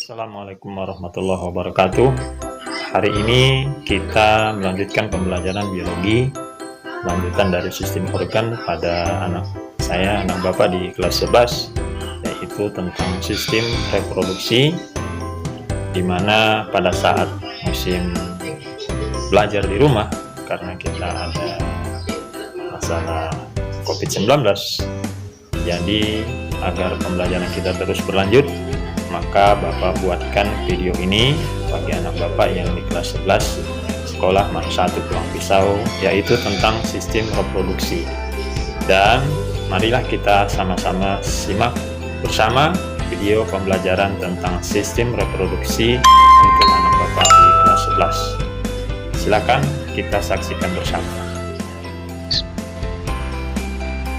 Assalamualaikum warahmatullahi wabarakatuh. Hari ini kita melanjutkan pembelajaran biologi lanjutan dari sistem organ pada anak bapak di kelas 11, yaitu tentang sistem reproduksi, dimana pada saat musim belajar di rumah karena kita ada masalah COVID-19, jadi agar pembelajaran kita terus berlanjut, maka Bapak buatkan video ini bagi anak Bapak yang di kelas 11 sekolah Manusia Tulang Pisau, yaitu tentang sistem reproduksi. Dan marilah kita sama-sama simak bersama video pembelajaran tentang sistem reproduksi untuk anak Bapak di kelas 11. Silakan kita saksikan bersama.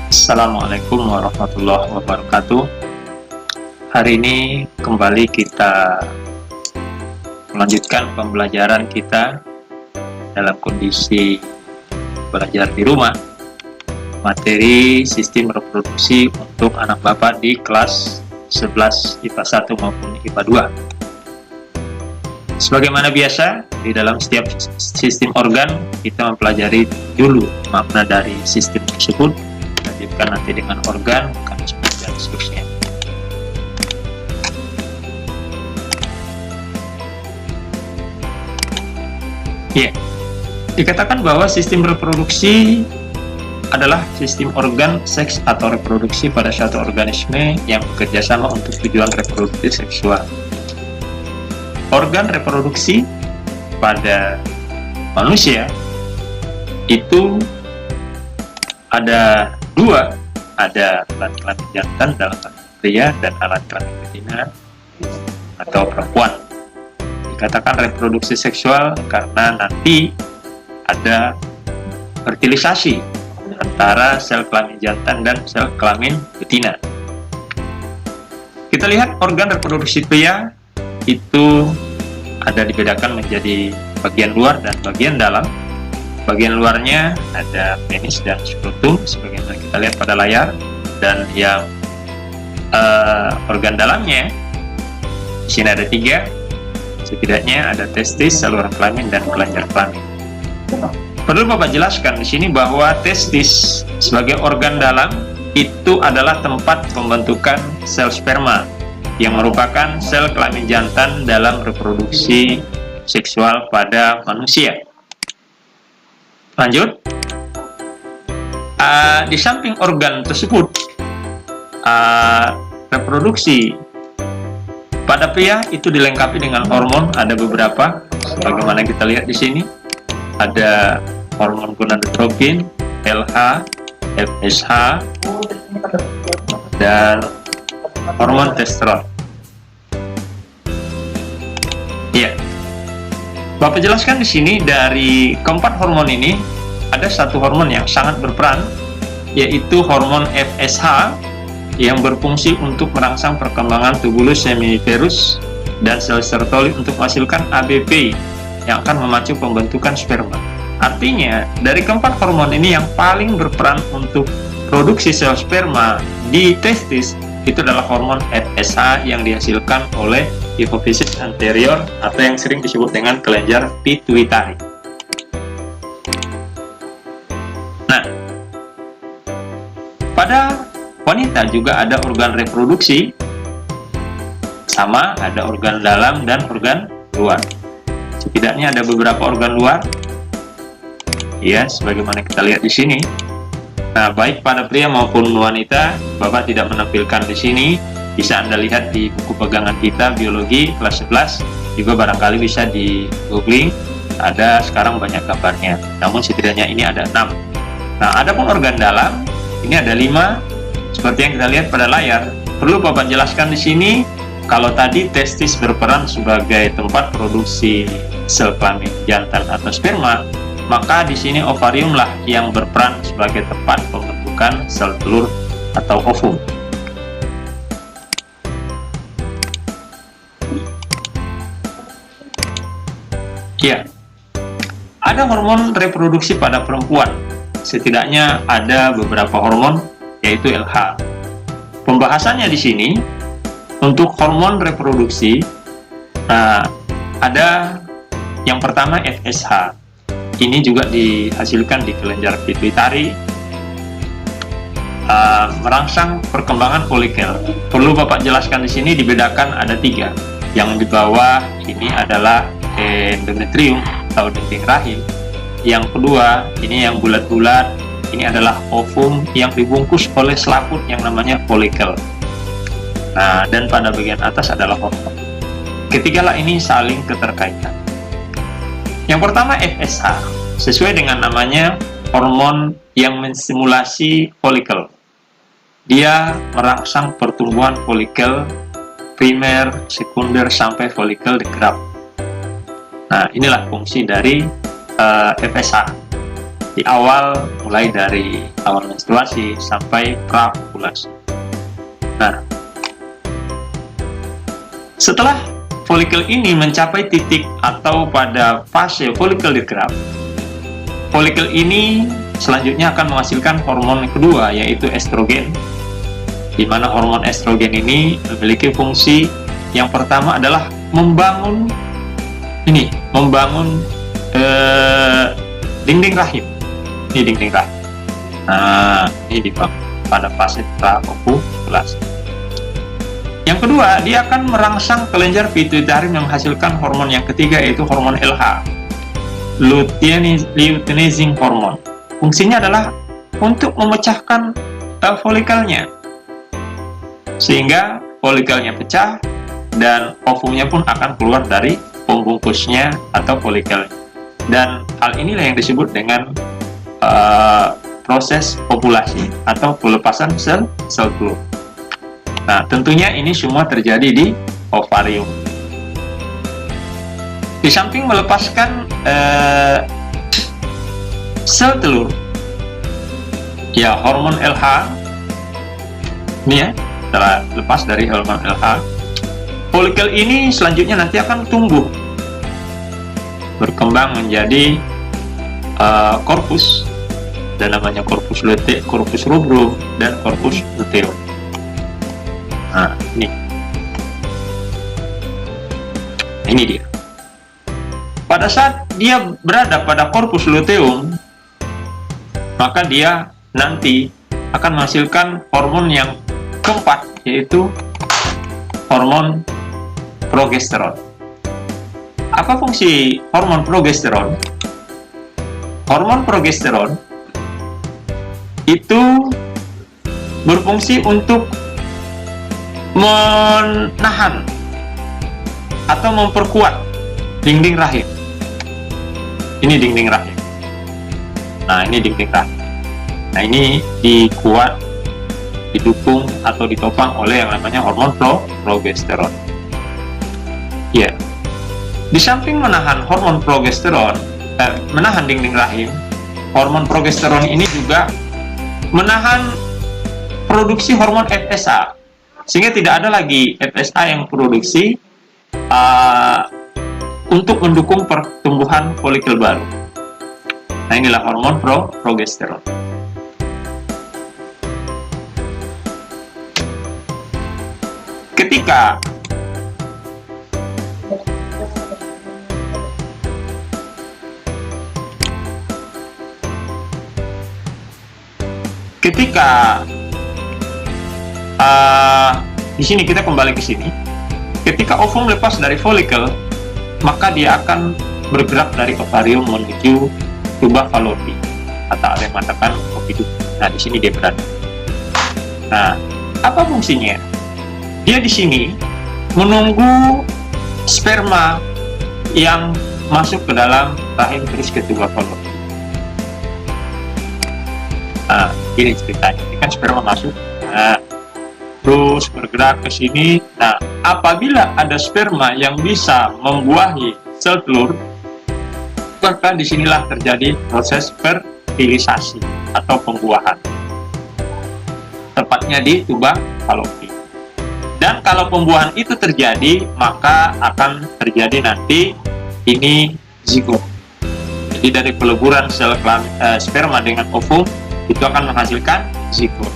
Assalamualaikum warahmatullahi wabarakatuh. Hari ini kembali kita melanjutkan pembelajaran kita dalam kondisi belajar di rumah, materi sistem reproduksi untuk anak Bapak di kelas 11 IPA 1 maupun IPA 2. Sebagaimana biasa, di dalam setiap sistem organ kita mempelajari dulu makna dari sistem tersebut, lanjutkan nanti dengan organ, mekanisme, dan seterusnya. Ya, dikatakan bahwa sistem reproduksi adalah sistem organ, seks, atau reproduksi pada suatu organisme yang bekerja sama untuk tujuan reproduksi seksual. Organ reproduksi pada manusia itu ada dua, ada alat kelamin jantan dalam pria dan alat kelamin betina atau perempuan. Dikatakan reproduksi seksual karena nanti ada fertilisasi antara sel kelamin jantan dan sel kelamin betina. Kita lihat organ reproduksi pria itu ada dibedakan menjadi bagian luar dan bagian dalam. Bagian luarnya ada penis dan skrotum sebagaimana kita lihat pada layar, dan yang organ dalamnya di sini ada 3. Setidaknya ada testis, saluran kelamin, dan kelenjar kelamin. Perlu Bapak jelaskan di sini bahwa testis sebagai organ dalam itu adalah tempat pembentukan sel sperma yang merupakan sel kelamin jantan dalam reproduksi seksual pada manusia. Lanjut. Di samping organ tersebut, reproduksi pada pria itu dilengkapi dengan hormon, ada beberapa, sebagaimana kita lihat di sini. Ada hormon gonadotropin, LH, FSH, dan hormon testosteron. Ya, Bapak jelaskan di sini dari keempat hormon ini ada satu hormon yang sangat berperan, yaitu hormon FSH, yang berfungsi untuk merangsang perkembangan tubulus semiferus dan sel sertoli untuk menghasilkan ABP yang akan memacu pembentukan sperma. Artinya, dari keempat hormon ini yang paling berperan untuk produksi sel sperma di testis itu adalah hormon FSH yang dihasilkan oleh hipofisis anterior atau yang sering disebut dengan kelenjar pituitari. Nah, pada wanita juga ada organ reproduksi, sama ada organ dalam dan organ luar. Setidaknya ada beberapa organ luar, ya, sebagaimana kita lihat di sini. Nah, baik pada pria maupun wanita, Bapak tidak menampilkan di sini. Bisa Anda lihat di buku pegangan kita biologi kelas 11, juga barangkali bisa di googling. Ada sekarang banyak gambarnya. Namun setidaknya ini ada 6. Nah, adapun organ dalam ini ada 5. Seperti yang kita lihat pada layar. Perlu Bapak jelaskan di sini, kalau tadi testis berperan sebagai tempat produksi sel kelamin jantan atau sperma, maka di sini ovariumlah yang berperan sebagai tempat pembentukan sel telur atau ovum. Ya, ada hormon reproduksi pada perempuan. Setidaknya ada beberapa hormon, yaitu LH. Pembahasannya di sini untuk hormon reproduksi Nah, ada yang pertama FSH. Ini juga dihasilkan di kelenjar pituitari, merangsang perkembangan folikel. Perlu Bapak jelaskan di sini, dibedakan ada 3. Yang di bawah ini adalah endometrium atau dinding rahim. Yang kedua, ini yang bulat-bulat, ini adalah ovum yang dibungkus oleh selaput yang namanya folikel. Nah, dan pada bagian atas adalah hormon. Ketigala ini saling keterkaitan. Yang pertama FSH, sesuai dengan namanya, hormon yang menstimulasi folikel. Dia merangsang pertumbuhan folikel primer, sekunder, sampai folikel dikerap. Nah, inilah fungsi dari FSH. Di awal, mulai dari awal menstruasi sampai praovulasi. Nah, setelah folikel ini mencapai titik atau pada fase folikel dikerap, folikel ini selanjutnya akan menghasilkan hormon kedua, yaitu estrogen, di mana hormon estrogen ini memiliki fungsi yang pertama adalah membangun dinding rahim. Ini dinding rahim. Nah, ini dibangun pada fase praovulasi. Yang kedua, dia akan merangsang kelenjar pituitari menghasilkan hormon yang ketiga, yaitu hormon LH, luteinizing hormone. Fungsinya adalah untuk memecahkan folikelnya, sehingga folikelnya pecah dan ovumnya pun akan keluar dari pembungkusnya atau folikel. Dan hal inilah yang disebut dengan proses ovulasi atau pelepasan sel telur. Nah, tentunya ini semua terjadi di ovarium. Di samping melepaskan sel telur, ya hormon LH ini ya, setelah lepas dari hormon LH, folikel ini selanjutnya nanti akan tumbuh, berkembang menjadi korpus, dan namanya korpus luteum, korpus rubrum, dan korpus luteum. Nah, ini dia. Pada saat dia berada pada korpus luteum, maka dia nanti akan menghasilkan hormon yang keempat, yaitu hormon progesteron. Apa fungsi hormon progesteron? Hormon progesteron itu berfungsi untuk menahan atau memperkuat dinding rahim. Ini dinding rahim. Nah, ini dinding rahim. Nah, ini dikuat, didukung atau ditopang oleh yang namanya hormon progesteron. Ya. Di samping menahan hormon progesteron, menahan dinding rahim, hormon progesteron ini juga menahan produksi hormon FSH. Sehingga tidak ada lagi FSH yang produksi untuk mendukung pertumbuhan folikel baru. Nah, inilah hormon progesteron. Ketika di sini kita kembali ke sini. Ketika ovum lepas dari folikel, maka dia akan bergerak dari ovarium menuju tuba Fallopi atau ada yang mengatakan ovidus. Nah, di sini dia berada. Nah, apa fungsinya? Dia di sini menunggu sperma yang masuk ke dalam rahim terus ke tuba Fallopi. Nah, ini ceritanya. Ini kan sperma masuk. Nah, terus bergerak ke sini. Nah, apabila ada sperma yang bisa membuahi sel telur, maka disinilah terjadi proses fertilisasi atau pembuahan, tepatnya di tuba Fallopi. Dan kalau pembuahan itu terjadi, maka akan terjadi nanti ini zigot. Jadi dari peleburan sel sperma dengan ovum itu akan menghasilkan zigot.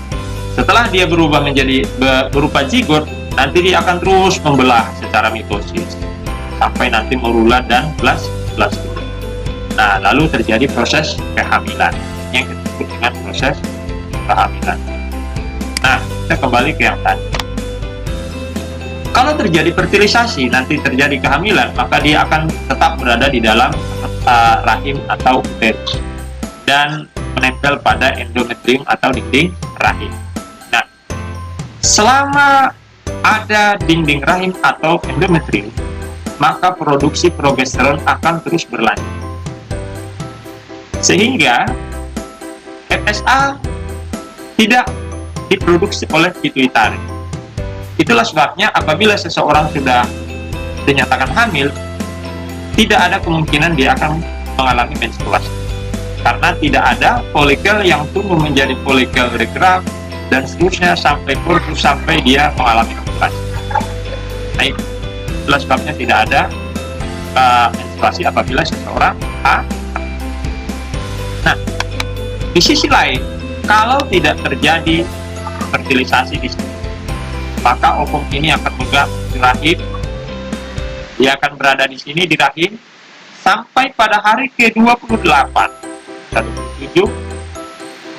Setelah dia berubah menjadi berupa zigot, nanti dia akan terus membelah secara mitosis. sampai nanti merulat dan belas dulu. Nah, lalu terjadi proses kehamilan yang disebut dengan proses kehamilan. Nah, kita kembali ke yang tadi. Kalau terjadi fertilisasi, nanti terjadi kehamilan, maka dia akan tetap berada di dalam rahim atau uterus dan menempel pada endometrium atau dinding rahim. Nah, selama ada dinding rahim atau endometrium, maka produksi progesteron akan terus berlanjut. Sehingga FSA tidak diproduksi oleh pituitari. Itulah sebabnya apabila seseorang sudah dinyatakan hamil, tidak ada kemungkinan dia akan mengalami menstruasi. Karena tidak ada folikel yang tumbuh menjadi folikel regraft dan seterusnya sampai korpus sampai dia mengalami menstruasi. Nah, itulah sebabnya tidak ada menstruasi apabila seseorang hamil. Nah, di sisi lain, kalau tidak terjadi fertilisasi di sini, maka ovum ini akan megang di rahim. Dia akan berada di sini di rahim sampai pada hari ke-28 7,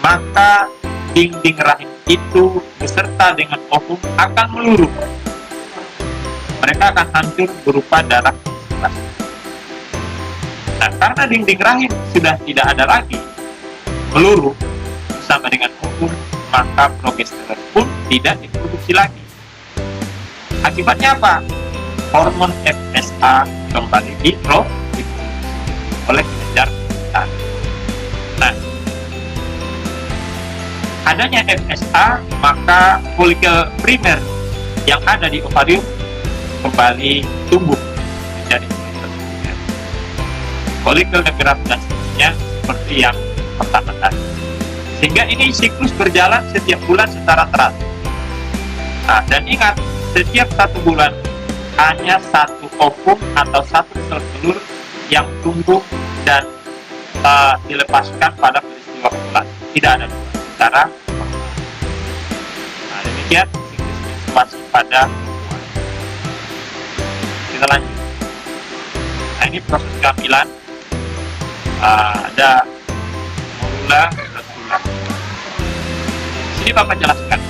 maka dinding rahim itu beserta dengan ovum akan meluruh. Mereka akan hancur berupa darah menstruasi. Nah, karena dinding rahim sudah tidak ada lagi meluruh bersama dengan ovum, maka progesteron pun tidak diproduksi lagi. Akibatnya apa? Hormon FSA kembali diproduksi oleh kelenjar getah. Nah, adanya FSA, maka folikel primer yang ada di ovarium kembali tumbuh menjadi folikel regraft dan seterusnya seperti yang pertama tadi. Sehingga ini siklus berjalan setiap bulan secara teratur. Nah, dan ingat, setiap 1 bulan hanya 1 ovum atau 1 sel telur yang tumbuh dan dilepaskan pada peristiwa ovulasi. Tidak ada secara normal. Nah, demikian siklus menstruasi pada perempuan. Kita lanjut. Nah, ini proses kehamilan. Ada morula dan tulang. Sini Bapak jelaskan.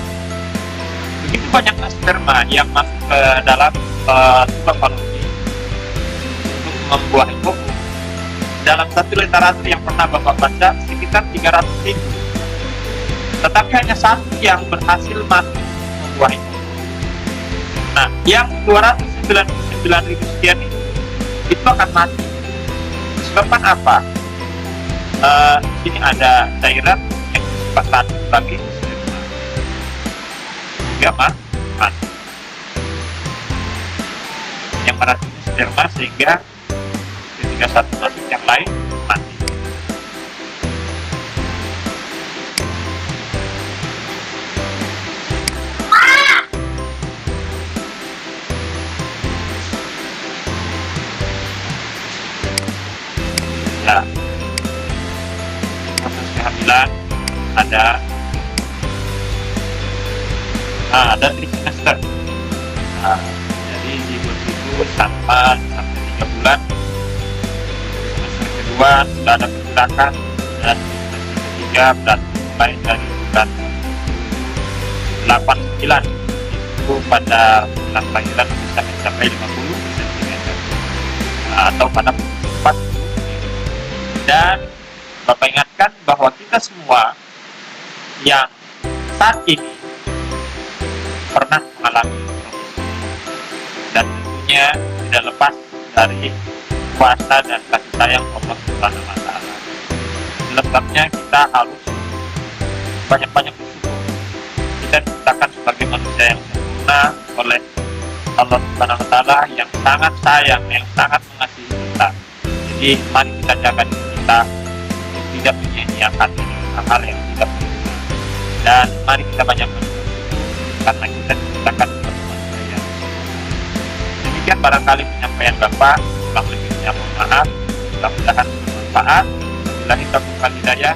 Begitu banyaknya sperma yang masuk ke dalam tulang Fallopi untuk membuahi ovum. Dalam satu literatur yang pernah Bapak baca sekitar 300.000. Tetapi hanya 1 yang berhasil masuk membuahi ovum. Nah, yang 299.000 sekian itu akan mati. Disebabkan apa? Sini ada cairan yang bersifat racun bagi sperma, sehingga mati. Yang meracuni sperma sehingga ketika satu masuk yang lain mati. Ya, proses kehamilan ada trimester. Jadi di bulan itu sampai 3 bulan. Semester kedua sudah ada pergerakan dan semester ketiga berarti mulai dari bulan 8-9 itu pada bulan kelahiran bisa mencapai 50 cm atau pada 4. Dan Bapak ingatkan bahwa kita semua yang saat ini pernah mengalami dan tentunya tidak lepas dari kuasa dan kasih sayang Allah Subhanahu wa Ta'ala. Sebabnya kita harus banyak-banyak bersyukur. Kita diciptakan sebagai manusia yang sempurna oleh Allah Subhanahu wa Ta'ala yang sangat sayang, yang sangat mengasihi kita. Jadi mari kita jaga diri kita tidak menyia-nyiakan hal-hal yang tidak berguna. Dan mari kita banyak bersyukur karena kita diciptakan sebagai manusia yang sempurna. Demikian barangkali penyampaian Bapak, kurang lebihnya mohon maaf. Mudah-mudahan bermanfaat. Billahi taufiq wal hidayah.